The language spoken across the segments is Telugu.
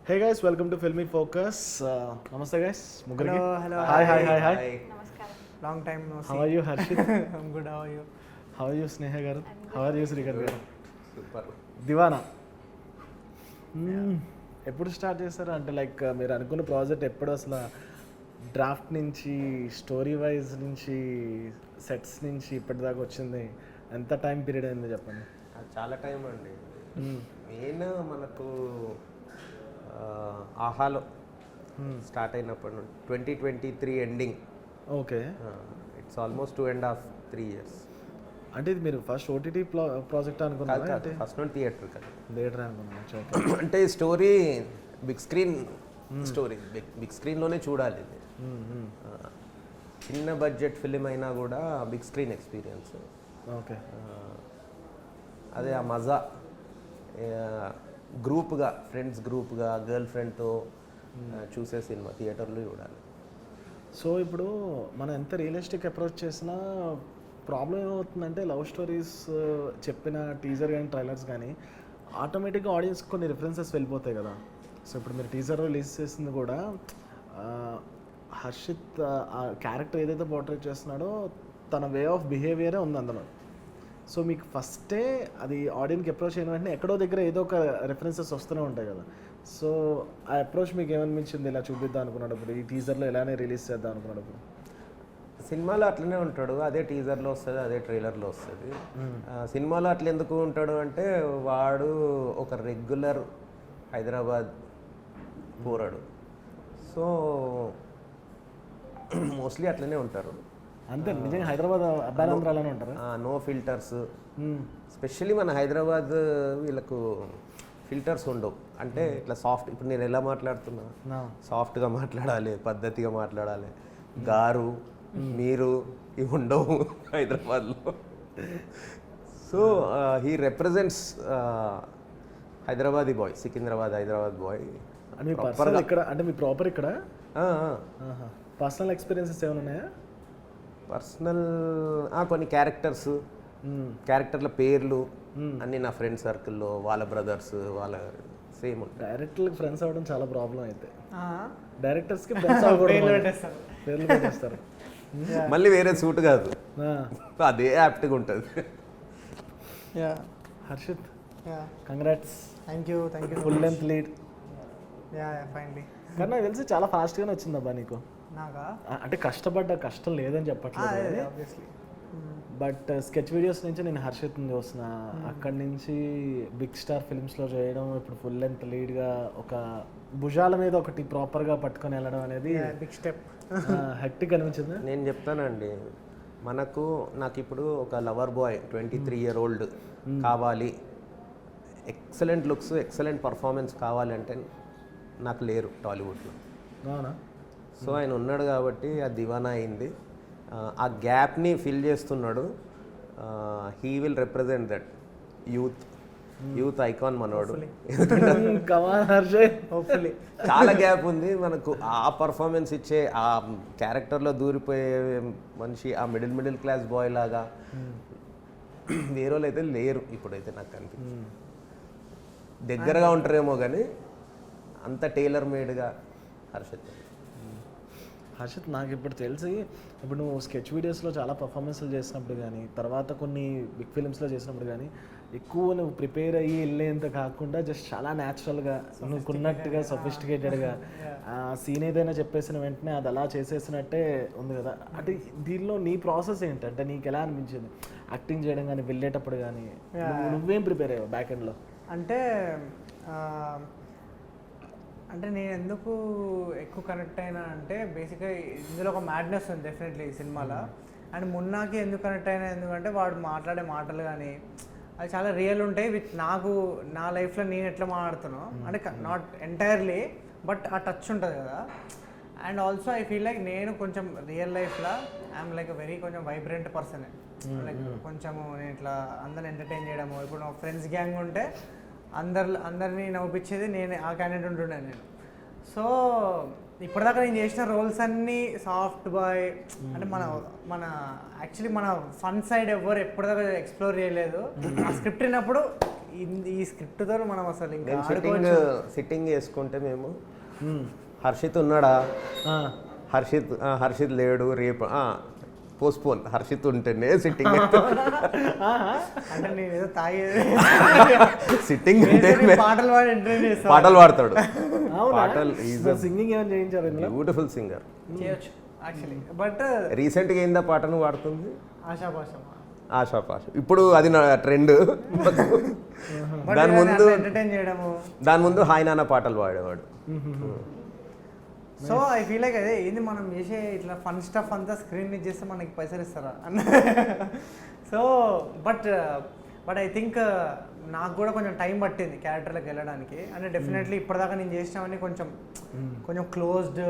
Hey guys, welcome to Filmy Focus. Namaste guys. Mugriki. Hello. Hi. నమస్కారం. Long time no see. How are you, Harshit? I'm good. How are you? How are you, Sneha garu? I'm good. How are you, Srikar garu? Super. Deewana. ఎప్పుడు స్టార్ట్ చేస్తారు అంటే లైక్ మీరు అనుకున్న ప్రాజెక్ట్ ఎప్పుడు అసలు డ్రాఫ్ట్ నుంచి స్టోరీ వైజ్ నుంచి సెట్స్ నుంచి ఇప్పటిదాకా వచ్చింది ఎంత టైం పీరియడ్ అయిందో చెప్పండి. చాలా టైం అండి. మెయిన్ మనకు ఆహాలో స్టార్ట్ అయినప్పటి నుండి 2023 ending. Okay, it's almost 2.5-3 years. అంటే ఇది మీరు ఫస్ట్ ఓటీటీ ప్రాజెక్ట్ అనుకున్నారా అంటే ఫస్ట్ నుండి థియేటర్ కదా. థియేటర్ అనుకున్నాను. అంటే story big screen story big స్క్రీన్లోనే చూడాలి ఇది. చిన్న బడ్జెట్ ఫిలిం అయినా కూడా బిగ్ స్క్రీన్ ఎక్స్పీరియన్స్. ఓకే, అదే ఆ మజా గ్రూప్గా ఫ్రెండ్స్ గ్రూప్గా గర్ల్ ఫ్రెండ్తో చూసే సినిమా థియేటర్లో చూడాలి. సో ఇప్పుడు మనం ఎంత రియలిస్టిక్ అప్రోచ్ చేసినా ప్రాబ్లం ఏమవుతుందంటే లవ్ స్టోరీస్ చెప్పిన టీజర్ కానీ ట్రైలర్స్ కానీ ఆటోమేటిక్గా ఆడియన్స్ కొన్ని రిఫరెన్సెస్ వెళ్ళిపోతాయి కదా. సో ఇప్పుడు మీరు టీజర్ రిలీజ్ చేసింది కూడా హర్షిత్ ఆ క్యారెక్టర్ ఏదైతే పోర్ట్రేట్ చేస్తున్నాడో తన వే ఆఫ్ బిహేవియరే ఉంది అందులో. సో మీకు ఫస్టే అది ఆడియన్కి అప్రోచ్ అయిన వెంటనే ఎక్కడో దగ్గర ఏదో ఒక రెఫరెన్సెస్ వస్తూనే ఉంటాయి కదా. సో ఆ అప్రోచ్ మీకు ఏమనిపించింది ఇలా చూపిద్దాం అనుకున్నప్పుడు, ఈ టీజర్లో ఎలానే రిలీజ్ చేద్దాం అనుకున్నప్పుడు? సినిమాలో అట్లనే ఉంటాడు, అదే టీజర్లో వస్తుంది, అదే ట్రైలర్లో వస్తుంది. సినిమాలో అట్లా ఎందుకు ఉంటాడు అంటే వాడు ఒక రెగ్యులర్ హైదరాబాద్ పోరాడు. సో మోస్ట్లీ అట్లనే ఉంటారు. అంతే, నిజంగా హైదరాబాద్ అబ్బాయిలందరూ అలానే ఉంటారు. No filters. స్పెషల్లీ మన హైదరాబాద్ వీళ్ళకు ఫిల్టర్స్ ఉండవు. అంటే ఇట్లా సాఫ్ట్, ఇప్పుడు నేను ఎలా మాట్లాడుతున్నా సాఫ్ట్గా మాట్లాడాలి, పద్ధతిగా మాట్లాడాలి. గారు మీరు ఇవి ఉండవు హైదరాబాద్లో. So he represents Hyderabadi boy, Secunderabad Hyderabad boy. అంటే మీ పర్సనల్ ఇక్కడ, అంటే మీ ప్రాపర్ ఇక్కడ పర్సనల్ ఎక్స్పీరియన్సెస్ ఏమైనా ఉన్నాయా? పర్సనల్ కొన్ని క్యారెక్టర్ల పేర్లు అన్నీ నా ఫ్రెండ్ సర్కిల్లో వాళ్ళ బ్రదర్స్ వాళ్ళ సేమ్ ఉంటాయి. డైరెక్టర్కి ఫ్రెండ్స్ అవ్వడం చాలా ప్రాబ్లం అయితే. Ah. డైరెక్టర్స్కి ఫ్రెండ్స్ అవ్వకూడదు, పేర్లు పెట్టేస్తారు. మళ్ళీ వేరే సూట్ కాదు, అదే యాప్ట్గా ఉంటుంది. Yeah. Harshit, Yeah. Congrats, Thank you. Full length lead. Yeah. Finally. కానీ నాకు తెలిసి చాలా ఫాస్ట్గానే వచ్చిందబ్బా నీకు. నాగా. అంటే కష్టం లేదని చెప్పట్లేదు, Obviously. బట్ స్కెచ్ వీడియోస్ నుంచి నేను హర్షిత్ని చూస్తున్నా. అక్కడి నుంచి బిగ్ స్టార్ ఫిల్మ్స్లో చేయడం, ఇప్పుడు ఫుల్ లెంత్ లీడ్గా ఒక భుజాల మీద ఒకటి ప్రాపర్గా పట్టుకొని వెళ్ళడం అనేది Big step. హెక్టిక్ అనిపించింది. నేను చెప్తానండి, నాకు ఇప్పుడు ఒక లవర్ బాయ్ 23 year old కావాలి, ఎక్సలెంట్ లుక్స్ ఎక్సలెంట్ పర్ఫార్మెన్స్ కావాలంటే నాకు లేరు టాలీవుడ్లో. అవునా? సో ఆయన ఉన్నాడు కాబట్టి ఆ దివానా అయింది. ఆ గ్యాప్ని ఫిల్ చేస్తున్నాడు. He will represent that youth icon మనోడు. Hopefully. చాలా గ్యాప్ ఉంది మనకు. ఆ పర్ఫార్మెన్స్ ఇచ్చే ఆ క్యారెక్టర్లో దూరిపోయే మనిషి, ఆ మిడిల్ క్లాస్ బాయ్ లాగా వేరే వాళ్ళు అయితే లేరు ఇప్పుడైతే నాకు కనిపించింది. దగ్గరగా ఉంటారేమో కానీ అంత టైలర్ మేడ్గా హర్షిత్ నాకు ఇప్పుడు తెలిసి, ఇప్పుడు నువ్వు స్కెచ్ వీడియోస్లో చాలా పర్ఫార్మెన్స్లు చేసినప్పుడు కానీ, తర్వాత కొన్ని బిగ్ ఫిలిమ్స్లో చేసినప్పుడు కానీ, ఎక్కువ నువ్వు ప్రిపేర్ అయ్యి వెళ్ళేంత కాకుండా జస్ట్ చాలా న్యాచురల్గా నువ్వుకున్నట్టుగా సొఫిస్టికేటెడ్గా సీన్ ఏదైనా చెప్పేసిన వెంటనే అది అలా చేసేసినట్టే ఉంది కదా. అంటే దీనిలో నీ ప్రాసెస్ ఏంటి, అంటే నీకు ఎలా అనిపించింది యాక్టింగ్ చేయడం కానీ, వెళ్ళేటప్పుడు కానీ నువ్వేం ప్రిపేర్ అయ్యావు బ్యాక్ ఎండ్లో? అంటే నేను ఎందుకు ఎక్కువ కనెక్ట్ అయినా అంటే బేసిక్గా ఇందులో ఒక మ్యాడ్నెస్ ఉంది డెఫినెట్లీ ఈ సినిమాలో. అండ్ మున్నాకి ఎందుకు కనెక్ట్ అయినా ఎందుకంటే వాడు మాట్లాడే మాటలు కానీ అవి చాలా రియల్ ఉంటాయి. విత్ నా లైఫ్లో నేను ఎట్లా మాట్లాడుతున్నాను అంటే నాట్ ఎంటైర్లీ బట్ ఆ టచ్ ఉంటుంది కదా. And also I feel like నేను కొంచెం రియల్ లైఫ్లో ఐఎమ్ లైక్ కొంచెం వైబ్రెంట్ పర్సన్. లైక్ కొంచెము నేను ఇట్లా అందరిని ఎంటర్టైన్ చేయడము, ఇప్పుడు నా ఫ్రెండ్స్ గ్యాంగ్ ఉంటే అందరినీ నవ్వించేది నేను, ఆ క్యాండిడేట్ ఉంటుండే నేను. సో ఇప్పటిదాకా నేను చేసిన రోల్స్ అన్నీ సాఫ్ట్ బాయ్, అంటే మన యాక్చువల్లీ మన ఫన్ సైడ్ ఎవ్వరు ఎప్పటిదాకా ఎక్స్ప్లోర్ చేయలేదు. ఆ స్క్రిప్ట్ విన్నప్పుడు ఈ స్క్రిప్ట్తో మనం అసలు ఇంకా నేను సిట్టింగ్ వేసుకుంటే మేము Hmm. హర్షిత్ ఉన్నాడా, Ah. హర్షిత్ లేడు, రేపు పోస్ట్పోన్, హర్షిత్ ఉంటేనే సిట్టింగ్ అంటే నేను ఏదో తాగేది సిట్టింగ్ ఉంటే పాటలు పాడి ఎంటర్టైన్ చేస్తాను. పాటలు పాడతాడు. అవునా? పాటలు ఈజ్ సింగింగ్ ఏమైనా చేయించారు ఇందులో? Beautiful singer. చేయొచ్చు యాక్చువల్లీ, బట్ రీసెంట్గా ఏందా పాట నువ్వు పాడుతుంది? ఆశాపాశం. ఆశాపాష. ఇప్పుడు అది నా ట్రెండ్. ఎంటర్టైన్ చేయడము. దాని ముందు హాయ్ నాన్న పాటలు పాడేవాడు. సో ఐ ఫీల్ లైక్ అదే ఏంది మనం చేసే ఇట్లా ఫన్ స్టఫ్ అంతా స్క్రీన్ మీద చేస్తే మనకి పైసలు ఇస్తారా అన్న. సో బట్ ఐ థింక్ నాకు కూడా కొంచెం టైం పట్టింది క్యారెక్టర్లోకి వెళ్ళడానికి. అంటే డెఫినెట్లీ ఇప్పటిదాకా నేను చేసినవన్నీ కొంచెం క్లోజ్డ్,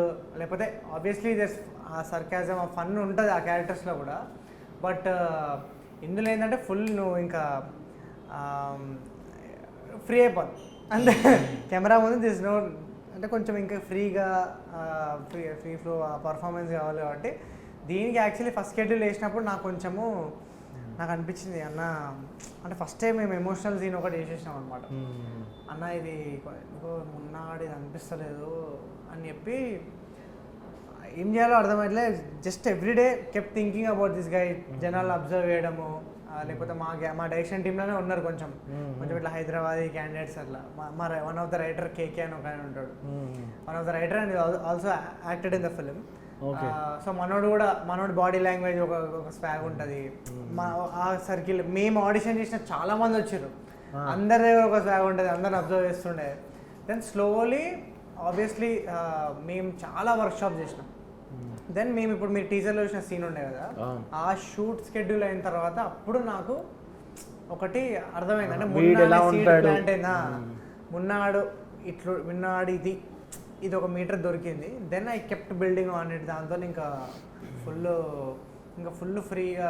లేకపోతే ఆబ్వియస్లీ దర్స్ ఆ సర్కాజం ఆ ఫన్ ఉంటుంది ఆ క్యారెక్టర్స్లో కూడా. బట్ ఇందులో ఏంటంటే ఫుల్ నువ్వు ఇంకా ఫ్రీ అయిపోద్ది అంటే కెమెరా ముందు దిస్ నో అంటే కొంచెం ఇంకా ఫ్రీగా ఫ్రీ ఫ్లో పర్ఫార్మెన్స్ కావాలి కాబట్టి దీనికి యాక్చువల్లీ ఫస్ట్ షెడ్యూల్ వేసినప్పుడు నాకు అనిపించింది అన్న, అంటే ఫస్ట్ టైం మేము ఎమోషనల్ సీన్ ఒకటి వేసేసినాం అనమాట. అన్న ఇది ఇంకో మున్నాడు ఇది అనిపిస్తలేదు అని చెప్పి ఏం చేయాలో అర్థమైతే just everyday keep thinking about this guy. జనాలు అబ్జర్వ్ చేయడము, లేకపోతే మా డైరెక్షన్ టీంలోనే ఉన్నారు కొంచెం ఇట్లా హైదరాబాదీ క్యాండిడేట్స్ అట్లా. మా వన్ ఆఫ్ ద రైటర్ కేకే అని ఒక ఆయన ఉంటాడు, one of the writer and also acted in the film. So మనోడు బాడీ లాంగ్వేజ్ ఒక స్వాగ్ ఉంటుంది. ఆ సర్కిల్ మేము ఆడిషన్ చేసిన చాలా మంది వచ్చారు, అందరి దగ్గర ఒక స్వాగ్ ఉంటుంది, అందరిని అబ్జర్వ్ చేస్తుండే. దెన్ స్లోలీ ఆబ్వియస్లీ మేము చాలా వర్క్షాప్ చేసినాం. దెన్ మేము ఇప్పుడు మీరు టీజర్లో చూసిన సీన్ ఉండే కదా, ఆ షూట్ షెడ్యూల్ అయిన తర్వాత అప్పుడు నాకు ఒకటి అర్థమైంది. అంటే మున్నాడు ఇట్లు విన్నాడు ఇది ఒక మీటర్ దొరికింది. Then I kept building on it. దాంతో ఇంకా ఫుల్ ఫ్రీగా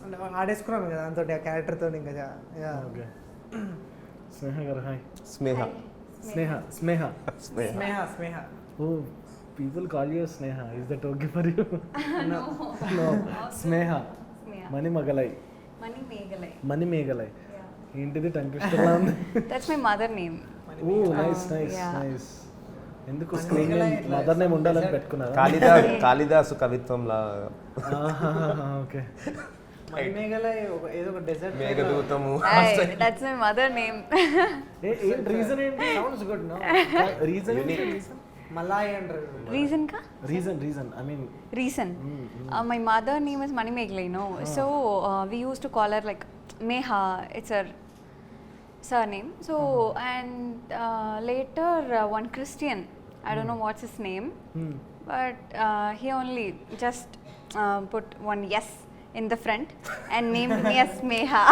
అంటే ఆడేసుకున్నాను కదా దాంతో ఆ క్యారెక్టర్తో. ఇంకా స్నేహ గారు hi. Sneha. Sneha Sneha Sneha Sneha. Oh people call you Sneha. Is that okay for you? No. No. Sneha. Mani Magalai. Mani Megalai. Yeah. ఏంటిది టంగ్ ట్విస్టర్లా ఉంది? That's my mother name. Oh nice. ఎందుకు స్క్రీన్ నేమ్ మదర్ నేమ్ ఉండాలని పెట్టుకున్నారా? కాళిదాసు కవిత్వంలా. ఓకే. ఏదో ఒక డెజర్ట్ మేఘదూతము. That's my mother name. Reason ఏంటి? Sounds good no. Reason Malai అంటారు. Reason ka? Reason. I mean. Reason. My mother name is Mani Meglai, no? So we used to call her like Meha. It's her surname. So and later one Christian. I don't know what's his name, but he only just put one yes in the front and named me as Meha.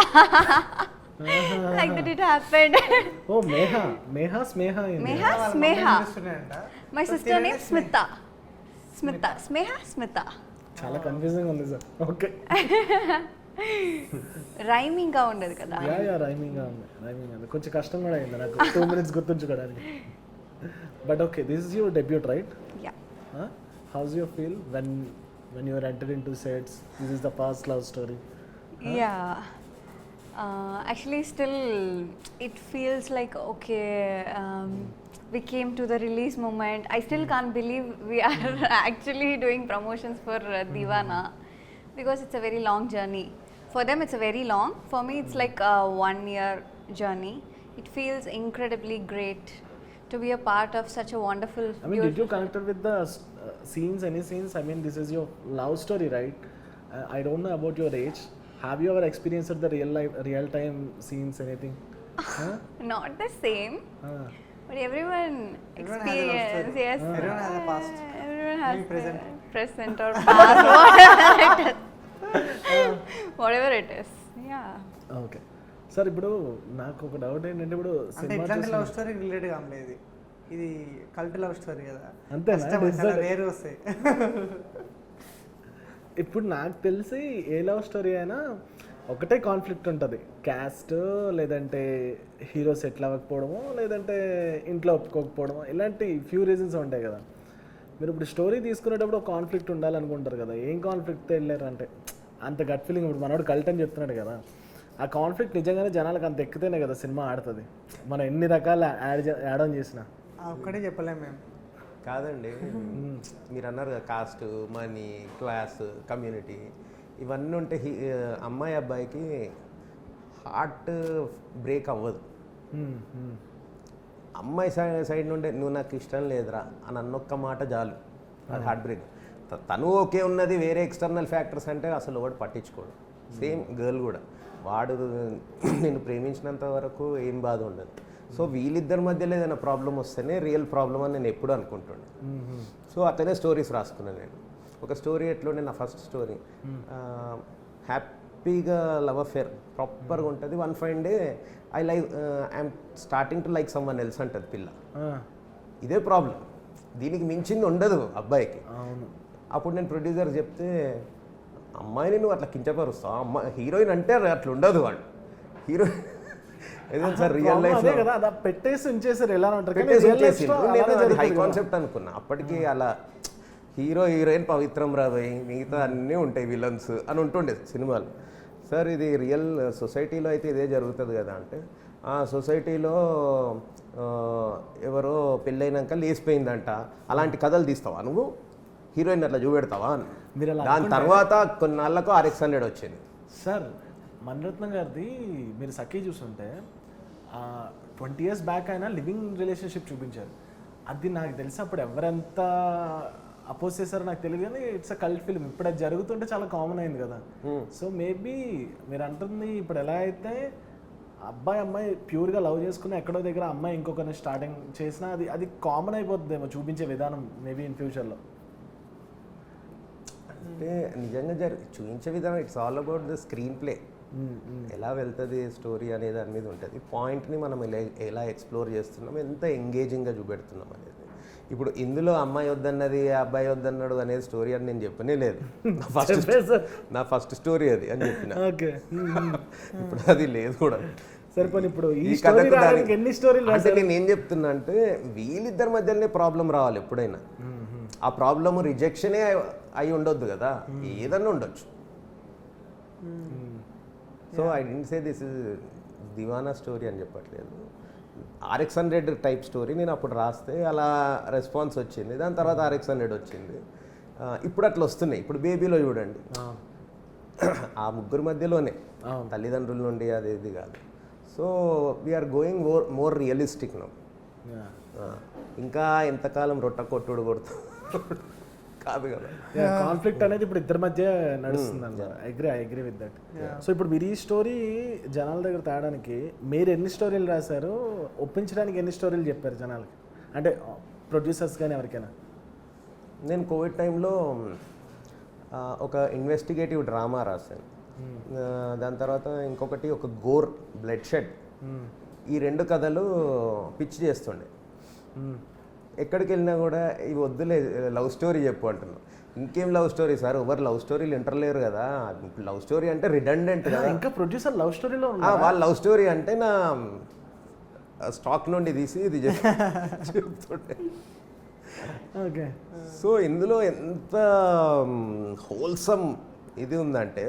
Like that it happened. Oh, Meha, Smeha. Meha, Smeha. My sister name Smita. Smita. చాలా కన్ఫ్యూజింగ్ ఉంది సార్. ఓకే. రైమింగ్ గా ఉండదు కదా. యా రైమింగ్ ఉంది. కొంచెం కష్టం కూడా అయింది నాకు 2 minutes గుర్తుంచుకోవడానికి. But okay, this is your debut right? Yeah. House you feel when you are entered into sets? This is the first love story. Yeah. Actually still it feels like okay, we came to the release moment. I still can't believe we are actually doing promotions for Deewana, because it's a very long journey. For them it's a very long, for me it's like a 1-year journey. It feels incredibly great to be a part of such a wonderful, I mean, did you connect with the any scenes? I mean, this is your love story, right? I don't know about your age. Have you ever experienced the real time scenes, anything? Huh? not the same, but everyone experience. Yes, Everyone has a past. Everyone has Maybe present. present or past, whatever it is. Whatever it is. Yeah. Okay sir, ఇప్పుడు నాకు ఒక డౌట్ ఏంటంటే, ఇప్పుడు అంటే ఇట్లాంటి లవ్ స్టోరీ రిలేటెడ్ గా ఉండేది, ఇది కల్ట్ లవ్ స్టోరీ కదా, అంతేనా? వేరు వస్తాయి. ఇప్పుడు నాకు తెలిసి ఏ లవ్ స్టోరీ అయినా ఒకటే కాన్ఫ్లిక్ట్ ఉంటుంది, క్యాస్ట్, లేదంటే హీరో సెటిల్ అవ్వకపోవడము, లేదంటే ఇంట్లో ఒప్పుకోకపోవడము, ఇలాంటి ఫ్యూ రీజన్స్ ఉంటాయి కదా. మీరు ఇప్పుడు స్టోరీ తీసుకునేటప్పుడు ఒక కాన్ఫ్లిక్ట్ ఉండాలనుకుంటారు కదా, ఏం కాన్ఫ్లిక్ట్ వెళ్ళారు అంటే అంత గట్ ఫీలింగ్. ఇప్పుడు మనోడు కల్ట్ అని చెప్తున్నాడు కదా, ఆ కాన్ఫ్లిక్ట్ నిజంగానే జనాలకు అంత ఎక్కితేనే కదా సినిమా ఆడుతుంది. మనం ఎన్ని రకాల యాడ్ ఆన్ చేసినా ఒక్కటే చెప్పలేము మేము. కాదండి, మీరు అన్నారు కదా కాస్ట్, మనీ, క్లాస్, కమ్యూనిటీ ఇవన్నీ ఉంటే అమ్మాయి అబ్బాయికి హార్ట్ బ్రేక్ అవ్వదు. అమ్మాయి సైడ్ నుండి నువ్వు నాకు ఇష్టం లేదురా అని అన్నొక్క మాట చాలు, అది హార్ట్ బ్రేక్. తను ఓకే ఉన్నది, వేరే ఎక్స్టర్నల్ ఫ్యాక్టర్స్ అంటే అసలు వాడు పట్టించుకోడు. సేమ్ గర్ల్ కూడా, వాడు నేను ప్రేమించినంత వరకు ఏం బాధ ఉండదు. సో వీళ్ళిద్దరి మధ్యలో ఏదైనా ప్రాబ్లం వస్తేనే రియల్ ప్రాబ్లం అని నేను ఎప్పుడు అనుకుంటుండే. సో అతనే స్టోరీస్ రాసుకున్నాను నేను. ఒక స్టోరీ ఎట్లుండే, నా ఫస్ట్ స్టోరీ హ్యాపీగా లవ్ అఫేర్ ప్రాపర్గా ఉంటుంది. One fine day I'm starting to like some one else అంటుంది పిల్ల. ఇదే ప్రాబ్లం, దీనికి మించింది ఉండదు అబ్బాయికి. అప్పుడు నేను ప్రొడ్యూసర్ చెప్తే, అమ్మాయిని నువ్వు అట్లా కించపరుస్తావు, అమ్మాయి హీరోయిన్ అంటే అట్లా ఉండదు వాడు హీరోయిన్ ఏదైనా సార్ రియల్ లైఫ్ పెట్టేసి ఉంచేసారు. ఎలా ఉంటారు నేను అది హై కాన్సెప్ట్ అనుకున్నా అప్పటికి. అలా హీరో హీరోయిన్ పవిత్రం రాబోయి, మిగతా అన్నీ ఉంటాయి విలన్స్ అని ఉంటుండే సినిమాలు. సార్ ఇది రియల్ సొసైటీలో అయితే ఇదే జరుగుతుంది కదా అంటే, ఆ సొసైటీలో ఎవరో పెళ్ళైనాక లేసిపోయిందంట, అలాంటి కథలు తీస్తావా నువ్వు, హీరోయిన్ అట్లా చూపెడతావా అని. దాని తర్వాత కొన్నాళ్ళకు RX-100 వచ్చింది. సార్ మణిరత్నం గారిది మీరు సఖీ చూస్తుంటే 20 years బ్యాక్ అయినా లివింగ్ రిలేషన్షిప్ చూపించారు. అది నాకు తెలిసి అప్పుడు ఎవరెంత అపోజ్ చేశారో నాకు తెలియదు, కానీ ఇట్స్ అ కల్ట్ ఫిల్మ్. ఇప్పుడు అది జరుగుతుంటే చాలా కామన్ అయింది కదా. సో మేబీ మీరు అంటుంది ఇప్పుడు ఎలా అయితే అమ్మాయి ప్యూర్గా లవ్ చేసుకుని ఎక్కడో దగ్గర అమ్మాయి ఇంకొకరిని స్టార్టింగ్ చేసినా అది కామన్ అయిపోతుందేమో చూపించే విధానం మేబీ ఇన్ ఫ్యూచర్లో. అంటే నిజంగా చూపించే విధానం it's all about the screen play, ఎలా వెళ్తుంది స్టోరీ అనే దాని మీద ఉంటుంది. పాయింట్ని మనం ఎలా ఎక్స్ప్లోర్ చేస్తున్నాం, ఎంత ఎంగేజింగ్గా చూపెడుతున్నాం అనేది. ఇప్పుడు ఇందులో అమ్మాయి వద్దన్నది అబ్బాయి వద్దన్నాడు అనేది స్టోరీ అని నేను చెప్పనే లేదు. నా ఫస్ట్ స్టోరీ అది అని చెప్పిన. ఇప్పుడు అది లేదు కూడా. సరిపోయి ఇప్పుడు ఈ కథకు ఎన్ని స్టోరీలు అంటే నేను ఏం చెప్తున్నా అంటే, వీళ్ళిద్దరి మధ్యలోనే ప్రాబ్లం రావాలి ఎప్పుడైనా. ఆ ప్రాబ్లము రిజెక్షనే అయి ఉండొద్దు కదా, ఏదన్నా ఉండొచ్చు. So I don't say this is Deewana story అని చెప్పట్లేదు. RX-100 టైప్ స్టోరీ నేను అప్పుడు రాస్తే అలా రెస్పాన్స్ వచ్చింది. దాని తర్వాత RX-100 వచ్చింది. ఇప్పుడు అట్లా వస్తున్నాయి. ఇప్పుడు బేబీలో చూడండి, ఆ ముగ్గురు మధ్యలోనే తల్లిదండ్రుల నుండి అది ఇది కాదు. So we're going more realistic now. ఇంకా ఎంతకాలం రొట్ట కొట్టుడు కొడుతూ కాదు కదా. కాన్ఫ్లిక్ట్ అనేది ఇప్పుడు ఇద్దరి మధ్య నడుస్తుంది అన్నమాట. I agree with that. So ఇప్పుడు మీరు ఈ స్టోరీ జనాల దగ్గర తేడానికి మీరు ఎన్ని స్టోరీలు రాశారు, ఒప్పించడానికి ఎన్ని స్టోరీలు చెప్పారు జనాలకి, అంటే ప్రొడ్యూసర్స్ కానీ ఎవరికైనా? నేను కోవిడ్ టైంలో ఒక ఇన్వెస్టిగేటివ్ డ్రామా రాశాను. దాని తర్వాత ఇంకొకటి ఒక గోర్ బ్లడ్ షెడ్. ఈ రెండు కథలు పిచ్ చేస్తుండే. ఎక్కడికి వెళ్ళినా కూడా ఇవి వద్దులే, లవ్ స్టోరీ చెప్పు అంటున్నాను. ఇంకేం లవ్ స్టోరీ సార్, ఎవరు లవ్ స్టోరీలు ఇంటర్లేరు కదా. లవ్ స్టోరీ అంటే రిడండెంట్ కదా. ఇంకా ప్రొడ్యూసర్ లవ్ స్టోరీలో వాళ్ళ లవ్ స్టోరీ అంటే నా స్టాక్ నుండి తీసి ఇది చెప్తుండే. ఓకే. సో ఇందులో ఎంత హోల్సమ్ ఇది ఉందంటే,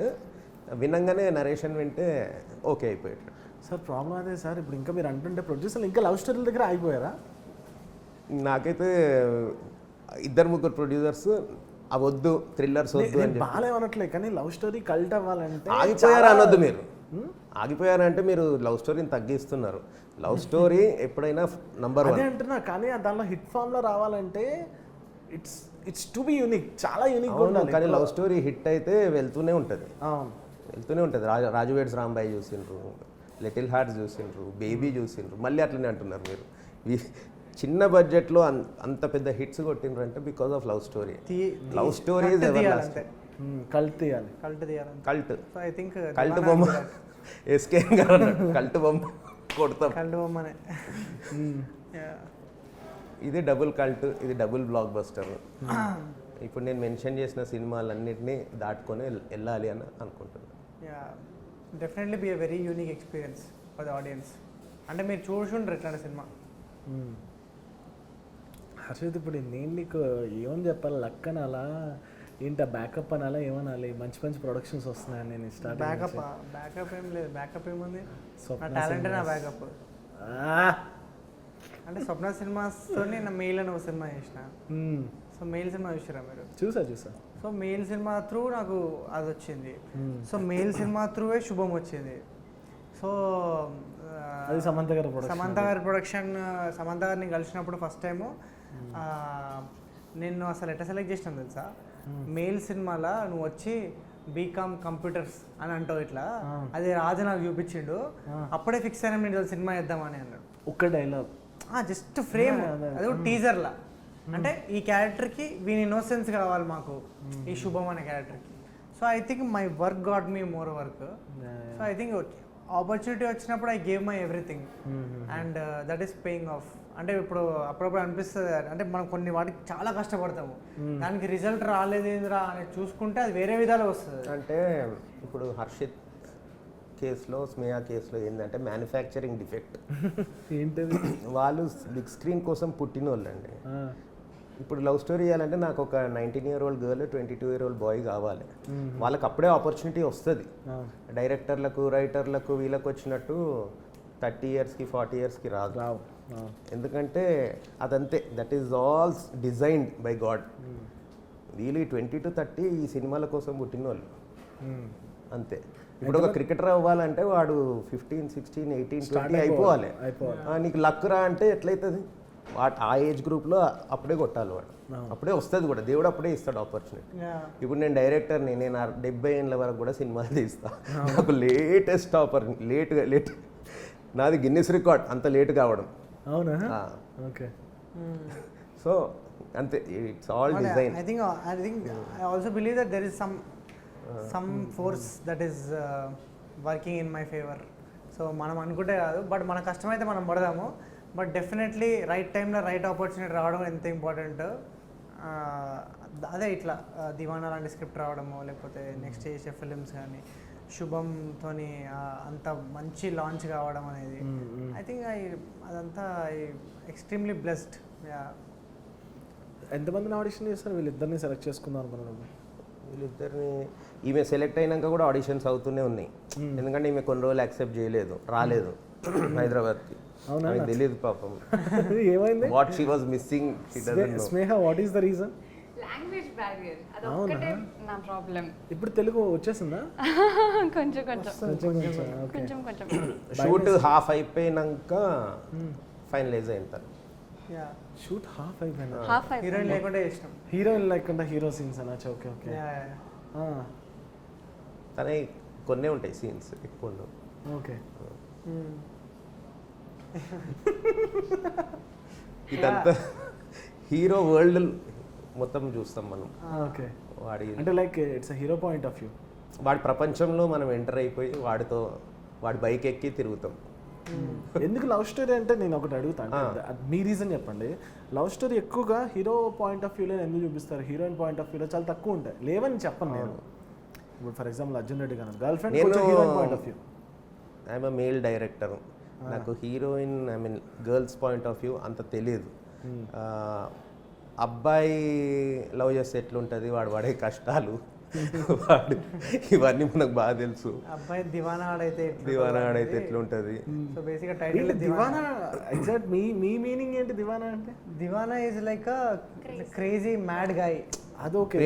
వినంగానే నరేషన్ వింటే ఓకే అయిపోయాడు. సార్ ప్రాబ్లం అదే సార్, ఇప్పుడు ఇంకా మీరు అంటుంటే ప్రొడ్యూసర్లు ఇంకా లవ్ స్టోరీల దగ్గర ఆగిపోయారా? నాకైతే 2-3 ప్రొడ్యూసర్స్ అవద్దు, థ్రిల్లర్స్ వద్దు అని బాగా అనట్లే, కానీ లవ్ స్టోరీ కల్ట్ అవ్వాలంటే ఆగిపోయారా అనొద్దు. మీరు ఆగిపోయారంటే మీరు లవ్ స్టోరీని తగ్గిస్తున్నారు. లవ్ స్టోరీ ఎప్పుడైనా నంబర్ 1 అంటున్నా, కానీ దానిలో హిట్ ఫామ్ లో రావాలంటే ఇట్స్ టు బి యూనిక్, చాలా యూనిక్ ఉండాలి. కానీ లవ్ స్టోరీ హిట్ అయితే వెళ్తూనే ఉంటుంది. రాజు వెడ్స్ రాంబాయి చూసిండ్రు, లిటిల్ హార్ట్స్ చూసిండ్రు, బేబీ చూసిండ్రు, మళ్ళీ అట్లనే అంటున్నారు మీరు. చిన్న బడ్జెట్లో అంత పెద్ద హిట్స్ కొట్టిండ్రు అంటే because of love story. Love story cult తీయాలి, కల్ట్ బొమ్మ ఎస్కేఎన్ గారు అన్నాడు, కల్ట్ బొమ్మ కొడతాం, కల్ట్ బొమ్మనే. ఇది డబుల్ కల్ట్, ఇది డబుల్ బ్లాక్ బస్టర్. ఇప్పుడు నేను మెన్షన్ చేసిన సినిమాలన్నింటినీ దాటుకొని వెళ్ళాలి అని అనుకుంటున్నాను. Definitely be a very unique experience for the audience. అంటే మీరు చూసుండ్రు ఎట్లాంటి సినిమా. హర్షిత్, ఇప్పుడు నేను నీకు ఏమని చెప్పాలి, లక్కన అలా ఏంటి ఆ బ్యాకప్ అనాలా ఏమనాలి, మంచి మంచి ప్రొడక్షన్స్ వస్తున్నాయని నేను స్టార్ట్ బ్యాకప్ ఏం లేదు, బ్యాకప్ ఏముంది, నా స్వప్న టాలెంటే నా బ్యాకప్. అంటే స్వప్న సినిమాస్తో నా మెయిల్ అని ఒక సినిమా చేసిన. సో మెయిల్ సినిమా చూసారా మీరు? చూసా సో మెయిల్ సినిమా త్రూ నాకు అది వచ్చింది. సో మెయిల్ సినిమా త్రూవే శుభం వచ్చింది. సో అది సమంత గారి ప్రొడక్షన్. సమంత గారిని కలిసినప్పుడు ఫస్ట్ టైము నేను అసలు ఎట్లా సెలెక్ట్ చేసినాను తెలుసా, మెయిల్ సినిమాలో నువ్వు వచ్చి బీకామ్ కంప్యూటర్స్ అని అంటావు ఇట్లా, అది రాజు నాకు చూపించిండు, అప్పుడే ఫిక్స్ అయినా నేను సినిమా చేద్దామని అన్నాడు. ఒక్క డైలాగ్ జస్ట్ ఫ్రేమ్, అది టీజర్లా. అంటే ఈ క్యారెక్టర్కి వీని ఇన్నోసెన్స్ కావాలి మాకు, ఈ శుభం అనే క్యారెక్టర్కి. So I think my work got me more work. So I think opportunity వచ్చినప్పుడు I gave my everything and that is paying off. అంటే ఇప్పుడు అప్పుడప్పుడు అనిపిస్తుంది, అంటే మనం కొన్ని వాటికి చాలా కష్టపడతాము, దానికి రిజల్ట్ రాలేదేంద్రా అని చూసుకుంటే అది వేరే విధాలు వస్తుంది. అంటే ఇప్పుడు హర్షిత్ కేసులో, స్నేహ కేసులో ఏంటంటే మ్యానుఫ్యాక్చరింగ్ డిఫెక్ట్. ఏంటది? వాళ్ళు బిగ్ స్క్రీన్ కోసం పుట్టిన వాళ్ళండి. ఇప్పుడు లవ్ స్టోరీ చేయాలంటే నాకు ఒక 19-year-old గర్ల్, 22-year-old బాయ్ కావాలి. వాళ్ళకి అప్పుడే ఆపర్చునిటీ వస్తుంది. డైరెక్టర్లకు, రైటర్లకు, వీళ్ళకి వచ్చినట్టు 30 yearsకి 40 yearsకి రాదు. ఎందుకంటే అదంతే, that is all designed by God. వీళ్ళు 20 to 30 ఈ సినిమాల కోసం పుట్టిన వాళ్ళు అంతే. ఇప్పుడు ఒక క్రికెటర్ అవ్వాలంటే వాడు 15, 16, 18, 20 అయిపోవాలి. నీకు లక్ రా అంటే ఎట్లయితుంది? ఆ ఏజ్ గ్రూప్లో అప్పుడే కొట్టాలి వాడు, అప్పుడే వస్తుంది కూడా, దేవుడు అప్పుడే ఇస్తాడు ఆపర్చునిటీ. ఇప్పుడు నేను డైరెక్టర్ని, నేను 70 ఏళ్ళ వరకు కూడా సినిమాలు తీస్తాను. నాకు లేటెస్ట్ లేట్ నాది గిన్నిస్ రికార్డ్, అంత లేట్ కావడం. అవునా? ఓకే. సో అంతే, it's all design. I think I also believe that there is some force that is working in my favor. So మనం అనుకుంటే కాదు, బట్ మన కష్టమైతే మనం పడదాము. బట్ డెఫినెట్లీ రైట్ టైంలో రైట్ ఆపర్చునిటీ రావడం ఎంత ఇంపార్టెంట్. అదే ఇట్లా దివానా లాంటి స్క్రిప్ట్ రావడము, లేకపోతే నెక్స్ట్ చేసే ఫిలిమ్స్ కానీ, శుభంతో అంత మంచి లాంచ్ కావడం అనేది, ఐ థింక్ అదంతా ఎక్స్ట్రీమ్లీ బ్లెస్డ్. ఎంతమందిని ఆడిషన్ చేస్తారు? వీళ్ళిద్దరిని సెలెక్ట్ చేసుకుందాం అనుకున్నాను. వీళ్ళిద్దరిని ఈమె సెలెక్ట్ అయినాక కూడా ఆడిషన్స్ అవుతూనే ఉన్నాయి. ఎందుకంటే ఈమె కొన్ని రోజులు యాక్సెప్ట్ చేయలేదు, రాలేదు హైదరాబాద్కి. నాకు తెలియదు పాపం ఏమైంది, what she was missing. Sneha, what is the reason? Language barrier, అదొక్కటే నా ప్రాబ్లం. ఇప్పుడు తెలుగు వచ్చేసిందా? కొంచెం షూట్ హాఫ్ అయిపోయినాక ఫైనలైజ్ అయిన షూట్ హాఫ్ అయిపోయినా, హీరోయిన్ లేకుండా చేసినాం. హీరోయిన్ లేకుండా హీరో సీన్స్ అనొచ్చు. Okay okay. తనే కొన్నే ఉంటాయి సీన్స్, ఎక్కువ ఉండవు. ఓకే. ఇదంతా హీరో వరల్డ్ మొత్తం చూస్తాం మనం. ఓకే. వాడి అంటే like it's a hero point of view. వాడి ప్రపంచంలో మనం ఎంటర్ అయిపోయి వాడి బైక్ ఎక్కి తిరుగుతాం. ఎందుకు లవ్ స్టోరీ అంటే నేను ఒకటి అడుగుతాను, మీ రీజన్ చెప్పండి. లవ్ స్టోరీ ఎక్కువగా హీరో పాయింట్ ఆఫ్ వ్యూలో ఎందుకు చూపిస్తారు, హీరోయిన్ పాయింట్ ఆఫ్ వ్యూలో చాలా తక్కువ ఉంటాయి. లేవని చెప్పను నేను. ఇప్పుడు for example Arjun Reddy garu girlfriend heroine point of view. I'm a male director, నాకు heroine I mean girls point of view అంత తెలియదు. అబ్బాయి లవ్ చేస్తే ఎట్లుంటుంది, వాడు పడే కష్టాలు, వాడు ఇవన్నీ మనకు బాగా తెలుసు. అబ్బాయి దివానా ఆడైతే ఎట్లుంటుంది. సో బేసిక్గా టైటిల్ దివానా. ఎగ్జాక్ట్ మీ మీనింగ్ ఏంటి దివానా అంటే? Deewana is like crazy mad guy. అదొకే,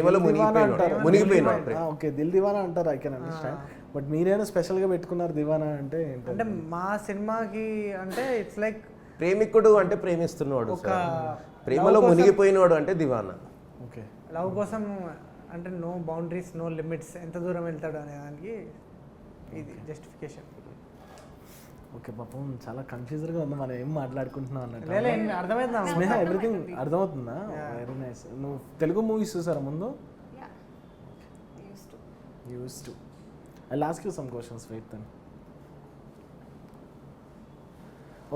మునిగిపోయినాడు. ఓకే, దిల్ దివానా అంటారు, ఐ కెన్ అండర్స్టాండ్. బట్ మీరేనా స్పెషల్గా పెట్టుకున్నారు దివానా అంటే? అంటే మా సినిమాకి అంటే ఇట్స్ లైక్ ప్రేమికుడు అంటే ప్రేమిస్తున్నాడు, ప్రేమలో మునిగిపోయినాడు అంటే దివానా. ఓకే. లవ్ కోసం అంటే నో బౌండరీస్, నో లిమిట్స్, ఎంత దూరం వెళ్తాడు అనే దానికి ఇది జస్టిఫికేషన్. ఓకే పాపం, చాలా కన్ఫ్యూజర్గా ఉంది, మనం ఏం మాట్లాడుకుంటున్నాం అన్నట్టు. అర్థమైందా స్నేహ? ఎవ్రీథింగ్ అర్థమవుతుందా? Very nice. నువ్వు తెలుగు మూవీస్ చూసారా ముందు? Used to. I'll ask you some questions. Wait then.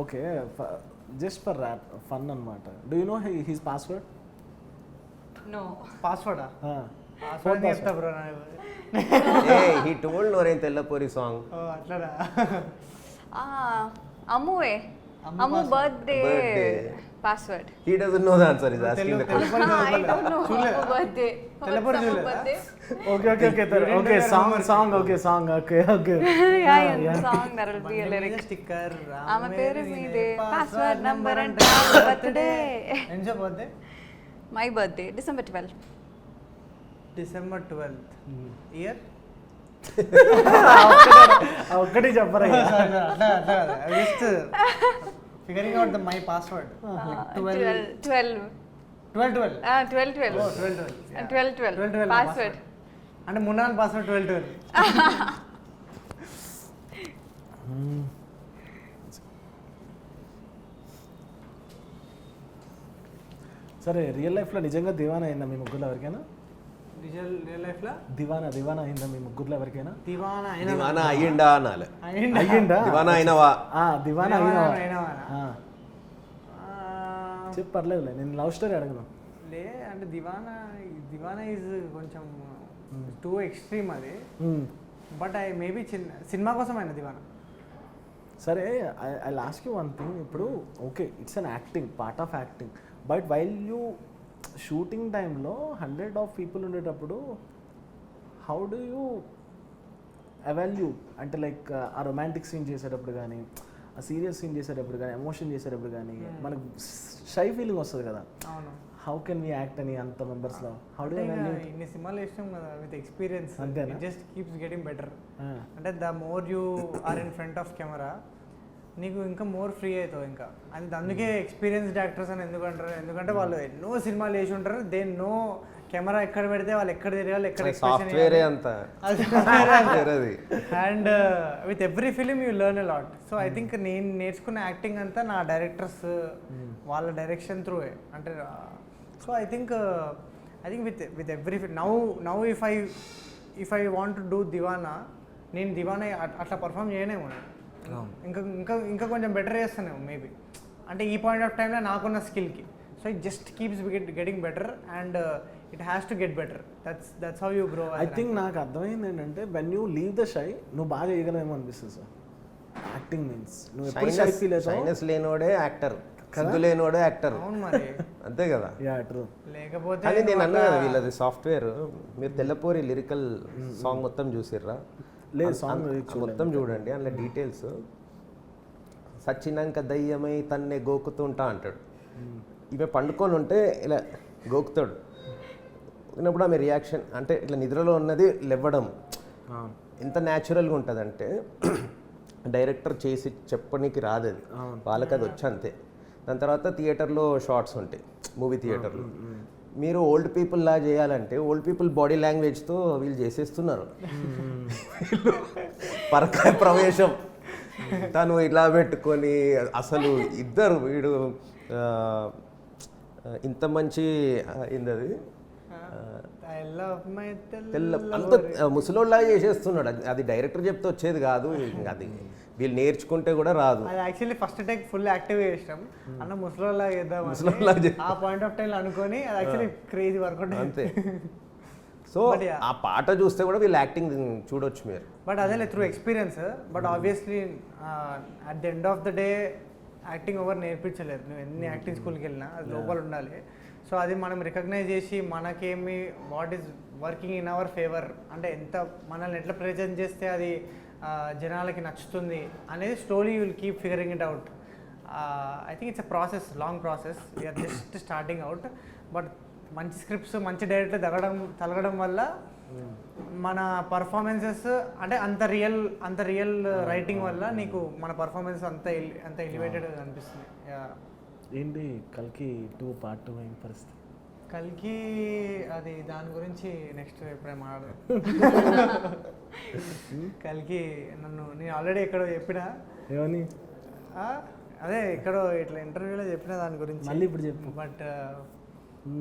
Okay, just for fun anamata. Do you know his password? No. పాస్వర్డా? Password చెప్తా bro. he told Norain Tellapuri song. అట్లాడా? అమ్మువే. Ammu birthday Birthday. Password. He doesn't know the answer is asking the question. I don't know Ammu birthday. తెల్లపొడి చూడలేదా? Okay okay okay okay song okay song okay okay Yeah, song that will be a lyric. Sticker ఆమె పేరు మీదే పాస్వర్డ్ నంబర్ అండ్ బర్త్డే. ఎంజో birthday my birthday December 12. December 12th year. ఒక్కటి చెప్పరా అట్లా కదా just figuring out the my password. 12 password అంటే మున్నాల్ పాస్వర్డ్ 12. సరే రియల్ లైఫ్లో నిజంగా దివానా అయిందా మీ ముగ్గురులో ఎవరికైనా? రియల్ లైఫ్ లో దివానా అయిందా మీ ముగ్గురులో ఎవరికైనా? దివానా దివానా అయ్యిండా అనాలి. అయ్యిందా? దివానా అయినవా? దివానా అయినవా? చెప్పు పర్లేదులే, నేను లవ్ స్టోరీ అడగను. లే అంటే దివానా ఈజ్ కొంచెం టూ ఎక్స్ట్రీమ్ అది. బట్ ఐ మేబీ సినిమా కోసం అయిన దివానా. సరే I last you one thing. ఇప్పుడు okay it's an acting, part of acting, but while you shooting టైంలో 100 of people ఉండేటప్పుడు హౌ డూ యూ అవాల్యూ అంటే లైక్ ఆ రొమాంటిక్ సీన్ చేసేటప్పుడు కానీ, ఆ సీరియస్ సీన్ చేసేటప్పుడు కానీ, ఎమోషన్ చేసేటప్పుడు కానీ మనకు షై ఫీలింగ్ వస్తుంది కదా. అవును. హౌ కెన్ వీ యాక్ట్ అని అంత మెంబర్స్లో? హౌ డూ ఇన్ని సినిమాలు ఇష్టం కదా విత్ ఎక్స్పీరియన్స్ అంతేనా? Just keeps getting better. అంటే the more you are in front of camera నీకు ఇంకా మోర్ ఫ్రీ అవుతావు ఇంకా. అది అందుకే ఎక్స్పీరియన్స్డ్ యాక్టర్స్ అని ఎందుకు అంటారు, ఎందుకంటే వాళ్ళు ఎన్నో సినిమాలు వేసి ఉంటారు. దే నో కెమెరా ఎక్కడ పెడితే వాళ్ళు ఎక్కడ తిరగాలి, ఎక్కడ సాఫ్ట్వేరే అంత. And with every film you learn a lot. So I think నేను నేర్చుకున్న యాక్టింగ్ అంతా నా డైరెక్టర్స్ వాళ్ళ డైరెక్షన్ త్రూ అంటే. So I think with every now if I want to do Deewana, నేను దివానా అట్లా పర్ఫామ్ చేయనేమో. ఇంకా ఇంకా ఇంకా కొంచెం బెటర్ చేస్తానేమో మేబీ. అంటే ఈ పాయింట్ ఆఫ్ టైంలో నాకున్న స్కిల్కి. So it just keeps getting better and it has to get better. That's how you grow. I think నాకు అర్థమైంది ఏంటంటే when you leave the shy నువ్వు బాగా చేయగలమేమో అనిపిస్తుంది సార్. యాక్టింగ్ మీన్స్ నువ్వు ఎప్పుడు షై ఫీల్ అవుతావు. షైనెస్ లేనోడే యాక్టర్, సిగ్గు లేనోడే యాక్టర్. అవును మరి. అంతే కదా. Yeah true. లేకపోతే అని నేను అన్నా కదా వీళ్ళది సాఫ్ట్వేర్. మీరు తెల్లపోరి లిరికల్ సాంగ్ మొత్తం చూసిర్రా? లేదు సాంగ్ మొత్తం చూడండి. అందులో డీటెయిల్స్ సచ్చినాక దయ్యమై తన్నే గోకుతుంటా అంటాడు. ఈమె పండుకొని ఉంటే ఇలా గోకుతాడు. ఉన్నప్పుడు ఆమె రియాక్షన్ అంటే ఇట్లా నిద్రలో ఉన్నది లేవడం ఎంత న్యాచురల్గా ఉంటుందంటే డైరెక్టర్ చేసి చెప్పడానికి రాదు అది, వాళ్ళకి అది వచ్చి అంతే. దాని తర్వాత థియేటర్లో షార్ట్స్ ఉంటాయి, మూవీ థియేటర్లో. మీరు ఓల్డ్ పీపుల్ లా చేయాలంటే ఓల్డ్ పీపుల్ బాడీ లాంగ్వేజ్తో వీళ్ళు చేసేస్తున్నారు. పరకాయ ప్రవేశం తను ఇలా పెట్టుకొని అసలు ఇద్దరు వీడు ఇంత మంచి ఏందది తెల్ల అంత ముసలోళ్ళ చేసేస్తున్నాడు. అది డైరెక్టర్ చెప్తే వచ్చేది కాదు, అది వీళ్ళు నేర్చుకుంటే కూడా రాదు. అది actually first take full active చేసాం అన్న ముసలోళ్ళ చేద్దాం ఆ పాయింట్ ఆఫ్ టైంలో అనుకొని అది యాక్చువల్లీ క్రేజీ వర్కౌట్ అంతే. సో ఆ పాట చూస్తే కూడా వీళ్ళు యాక్టింగ్ చూడొచ్చు మీరు. బట్ అదే through experience. But obviously at the end of the day acting ఎవరు నేర్పించలేరు. నువ్వు ఎన్ని యాక్టింగ్ స్కూల్కి వెళ్ళినా అది లోపల ఉండాలి. సో అది మనం రికగ్నైజ్ చేసి మనకేమి what is working in our favour అంటే ఎంత మనల్ని ఎట్లా ప్రజెంట్ చేస్తే అది జనాలకి నచ్చుతుంది అనేది story you will keep figuring it out. I think it's a process, long process. We're just starting out. But మంచి స్క్రిప్ట్స్ మంచి డైరెక్టర్ తలగడం వల్ల మన పర్ఫార్మెన్సెస్ అంటే అంత రియల్ రైటింగ్ వల్ల నీకు మన పర్ఫార్మెన్స్ అంత ఎలివేటెడ్ అనిపిస్తుంది. ఏంటి కల్కి 2 Part 2 అయిన పరిస్థితి? కల్కి అది దాని గురించి నెక్స్ట్ ఎప్పుడే మాట్లాడదు. కల్కి నేను ఆల్రెడీ ఎక్కడో చెప్పినా ఏమని, అదే ఎక్కడో ఇట్లా ఇంటర్వ్యూలో చెప్పిన దాని గురించి. మళ్ళీ ఇప్పుడు చెప్పు.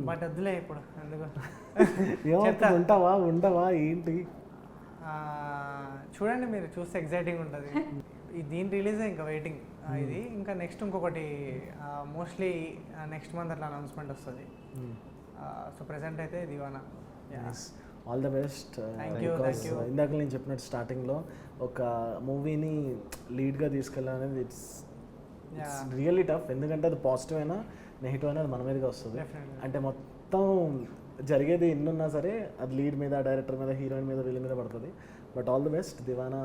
బట్ వద్దులే ఇప్పుడు ఎందుకు. ఉండవా ఏంటి? చూడండి మీరు చూస్తే ఎగ్జైటింగ్ ఉంటుంది. దీని రిలీజే ఇంకా వెయిటింగ్. ఇది ఇంకా నెక్స్ట్ ఇంకొకటి మోస్ట్లీ నెక్స్ట్ మంత్ అట్లా అనౌన్స్మెంట్ వస్తుంది. సో ప్రెసెంట్ అయితే దివానా. All the best. ఇందాక నేను చెప్పినట్టు స్టార్టింగ్లో ఒక మూవీని లీడ్గా తీసుకెళ్ళాలనేది ఇట్స్ ఇట్స్ రియల్లీ టఫ్, ఎందుకంటే అది పాజిటివ్ అయినా నెగిటివ్ అయినా అది మన మీదగా వస్తుంది. Definitely. అంటే మొత్తం జరిగేది ఎన్నున్నా సరే అది లీడ్ మీద, డైరెక్టర్ మీద, హీరోయిన్ మీద, వీళ్ళ మీద పడుతుంది. But all the best, Deewana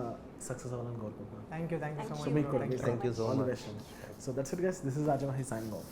success అవ్వాలని కోరుకుంటున్నాను. థ్యాంక్ యూ సో సో మీకు మచ్. కూడా Thank you so all the much. Best. So that's it guys, this is Ajay Mahi signing off.